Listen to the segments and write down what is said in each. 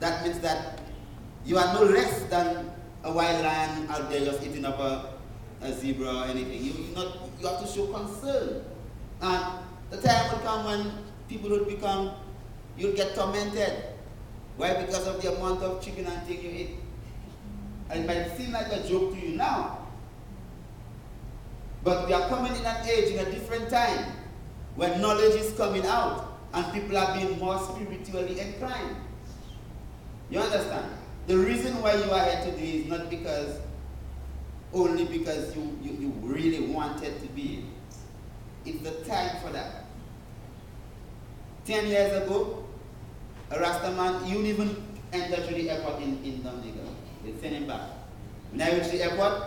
that means that you are no less than a wild lion out there just eating up a zebra or anything. You have to show concern. And the time will come when people you'll get tormented. Why? Because of the amount of chicken and thing you eat. And it might seem like a joke to you now. But we are coming in an age, in a different time, when knowledge is coming out and people are being more spiritually inclined. You understand? The reason why you are here today is not only because you really wanted to be. It's the time for that. 10 years ago, a Rasta man, he wouldn't even enter to the airport in Dominica. They send him back. When I reach the airport,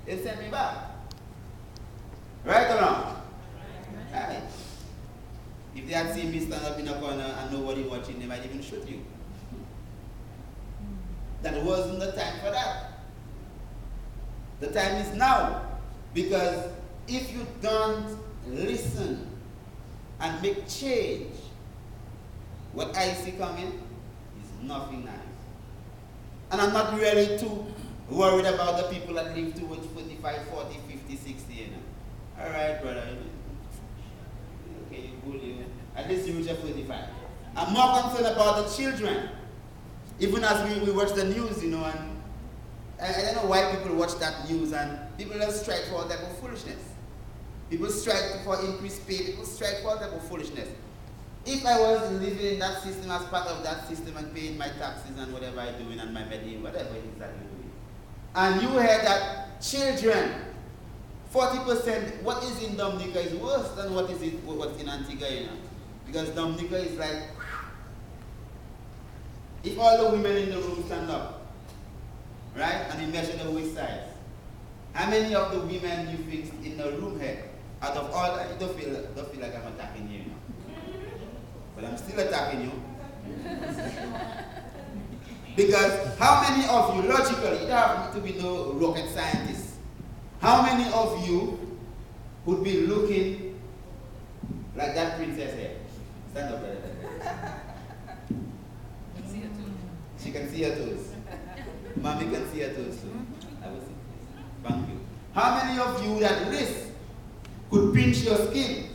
they send me back. Right or wrong? Right. If they had seen me stand up in a corner and nobody watching, they might even shoot you. That wasn't the time for that. The time is now. Because if you don't listen and make change, what I see coming is nothing nice. And I'm not really too worried about the people that live towards 45, 40, 50, 60, you know. All right, brother. Okay, you bully. At least you reach 45. I'm more concerned about the children. Even as we watch the news, you know, and I don't know why people watch that news and people just strike for all type of foolishness. People strike for increased pay. People strike for all type of foolishness. If I was living in that system as part of that system and paying my taxes and whatever I'm doing and my Medicaid, whatever it is that you're doing, and you heard that children, 40%, what is in Dominica is worse than what's in Antigua, you know. Because Dominica is like, if all the women in the room stand up, right, and you measure the waist size, how many of the women you fixed in the room here, out of all that, you don't feel like I'm attacking you, you know. But I'm still attacking you. Because how many of you, logically, you don't have to be no rocket scientist, how many of you would be looking like that princess here? Stand up, brother. She can see her toes. Mommy can see her toes too. I will see. Thank you. How many of you at least could pinch your skin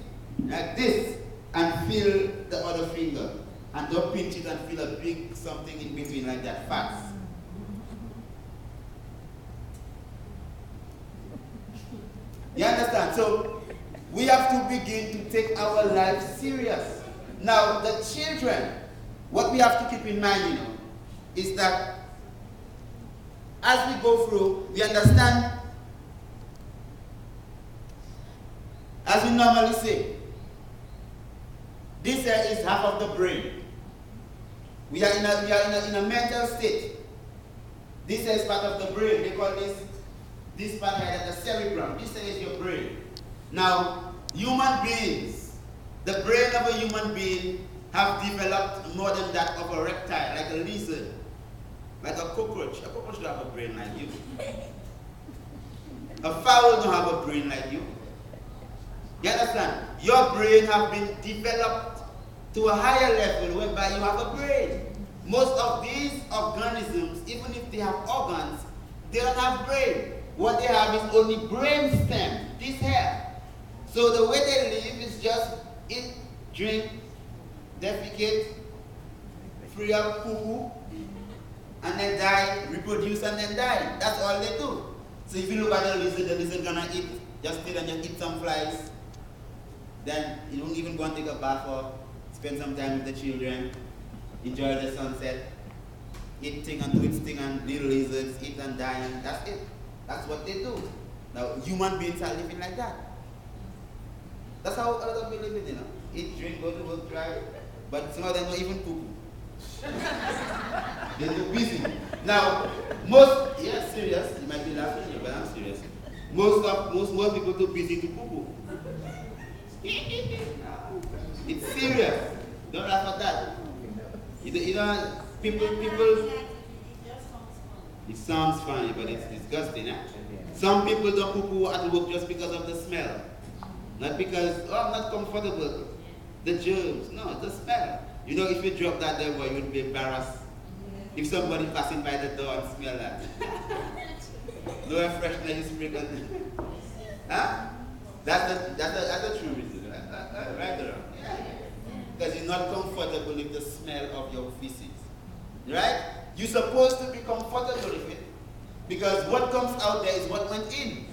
like this and feel the other finger? And don't pinch it and feel a big something in between like that. Facts. You understand? So we have to begin to take our life serious. Now the children, what we have to keep in mind, you know, is that as we go through, we understand, as we normally say, this here is half of the brain. We are in a mental state. This is part of the brain. They call this part here the cerebrum. This is your brain. Now, human beings, the brain of a human being have developed more than that of a reptile, like a lizard, like a cockroach. A cockroach don't have a brain like you. A fowl don't have a brain like you. You understand? Your brain have been developed to a higher level whereby you have a brain. Most of these organisms, even if they have organs, they don't have brain. What they have is only brain stem, this here. So the way they live is just eat, drink, defecate, free up poo-poo, and then die, reproduce and then die. That's all they do. So if you look at the lizard gonna eat, just sit and just eat some flies. Then you don't even go and take a bath or spend some time with the children, enjoy the sunset, eat thing and do its thing, and little lizards eat and die, and that's it. That's what they do. Now human beings are living like that. That's how other people live, you know. Eat, drink, go to work, drive. But some of them don't even poop. They're too busy. Now, yeah, serious. You might be laughing here, but I'm serious. Most people too busy to poo. It's serious. Don't laugh at that. You know, people. It sounds funny, but it's disgusting. Eh? Some people don't poo at work just because of the smell. Not because, I'm not comfortable. The germs. No, the smell. You know, if you drop that there, boy, you would be embarrassed. If somebody passing by the door and smell that. No air freshener you spray on. Huh? That's a true reason. Right or wrong? Because you're not comfortable with the smell of your feces. Right? You're supposed to be comfortable with it. Because what comes out there is what went in.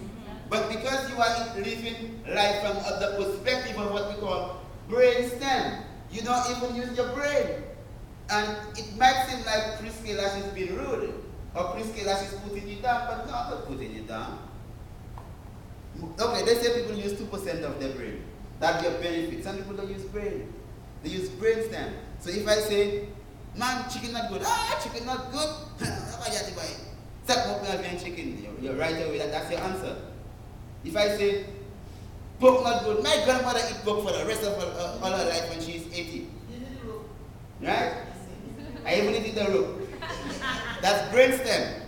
But because you are living life from the perspective of what we call brain stem, you don't even use your brain. And it might seem like Chris Kailash is being rude, or Chris Kailash is putting you down, but no, I'm not putting you down. Okay, they say people use 2% of their brain. That's your benefit. Some people don't use brain. They use brain stem. So if I say, man, chicken not good. Chicken not good. Chicken. You're right away. That's your answer. If I say, pork not good. My grandmother eat pork for the rest of all her life when she's 80. Right? I even eat the rope. That's brain stem.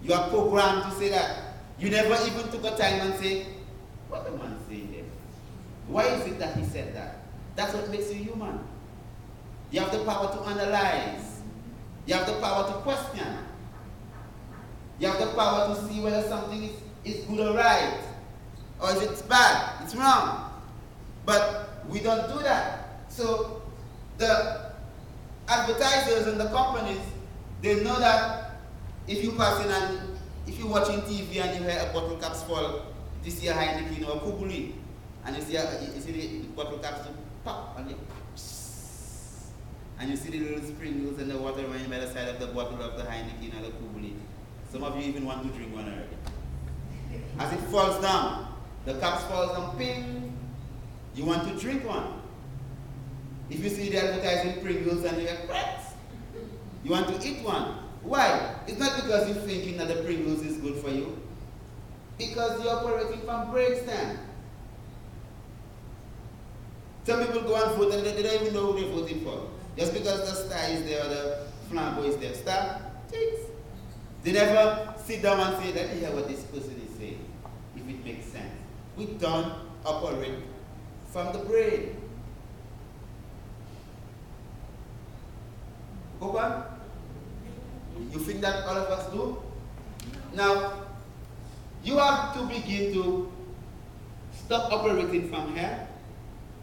You are programmed to say that. You never even took a time and say, what the man saying there? Why is it that he said that? That's what makes you human. You have the power to analyze. You have the power to question. You have the power to see whether something is good or right. Or is it bad? It's wrong. But we don't do that. So the advertisers and the companies, they know that if you pass in and if you're watching TV and you hear a bottle caps fall, you see a Heineken or a Kubuli, and you see the bottle caps to pop and you see the little sprinkles and the water running by the side of the bottle of the Heineken or the Kubuli. Some of you even want to drink one already. As it falls down, the caps falls down, ping, you want to drink one. If you see the advertising Pringles and you get cracks, you want to eat one. Why? It's not because you're thinking that the Pringles is good for you. Because you're operating from brainstem. Some people go and vote and they don't even know who they're voting for. Just because the star is there or the flambeau is there. Star, ticks. They never sit down and say, let me hear what this person is saying, if it makes sense. We don't operate from the brain. Go on. You think that all of us do? Now, you have to begin to stop operating from here,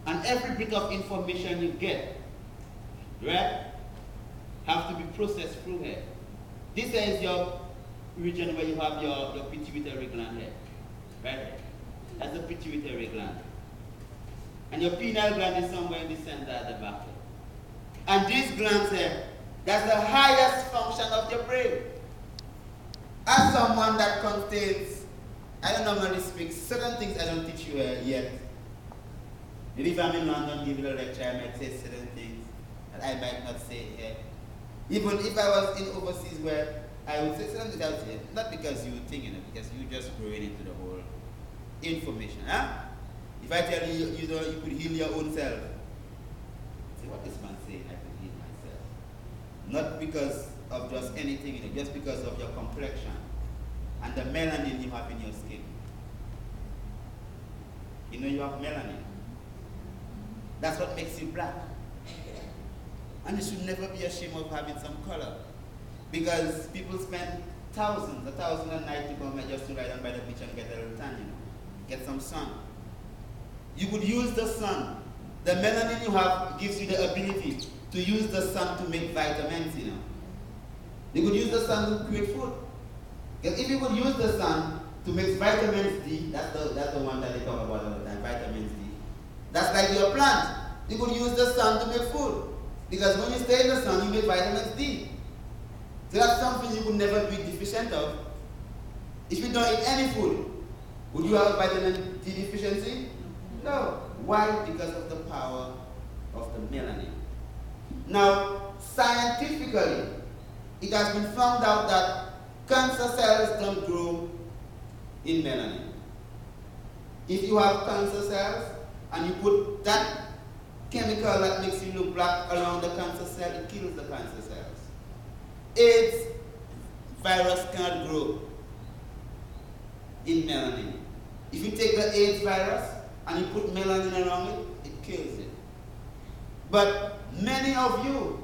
and every bit of information you get, right, have to be processed through here. This is your region where you have your pituitary gland here, right? That's the pituitary gland. And your pineal gland is somewhere in the center at the back. And these glands here, that's the highest function of your brain. As someone that contains, I don't normally speak, certain things I don't teach you yet. Maybe if I'm in London giving a lecture, I might say certain things that I might not say here. Even if I was in overseas where I would say certain things, I would say, not because you were thinking it, because you just growing into the whole information. Huh? If I tell you, you could heal your own self. See what this man saying, I could heal myself. Not because of just anything in it, just because of your complexion and the melanin you have in your skin. You know you have melanin. That's what makes you black. And you should never be ashamed of having some color. Because people spend thousands, $1,000 a night to come just to ride on by the beach and get a little tan, get some sun. You could use the sun. The melanin you have gives you the ability to use the sun to make vitamins, You could use the sun to create food. Because if you could use the sun to make vitamins D, that's the one that they talk about all the time, vitamins D. That's like your plant. You could use the sun to make food. Because when you stay in the sun, you make vitamins D. So that's something you would never be deficient of. If you don't eat any food, would you have vitamin D deficiency? No. Why? Because of the power of the melanin. Now, scientifically, it has been found out that cancer cells don't grow in melanin. If you have cancer cells and you put that chemical that makes you look black around the cancer cell, it kills the cancer cells. AIDS virus cannot grow in melanin. If you take the AIDS virus and you put melanin around it, it kills it. But many of you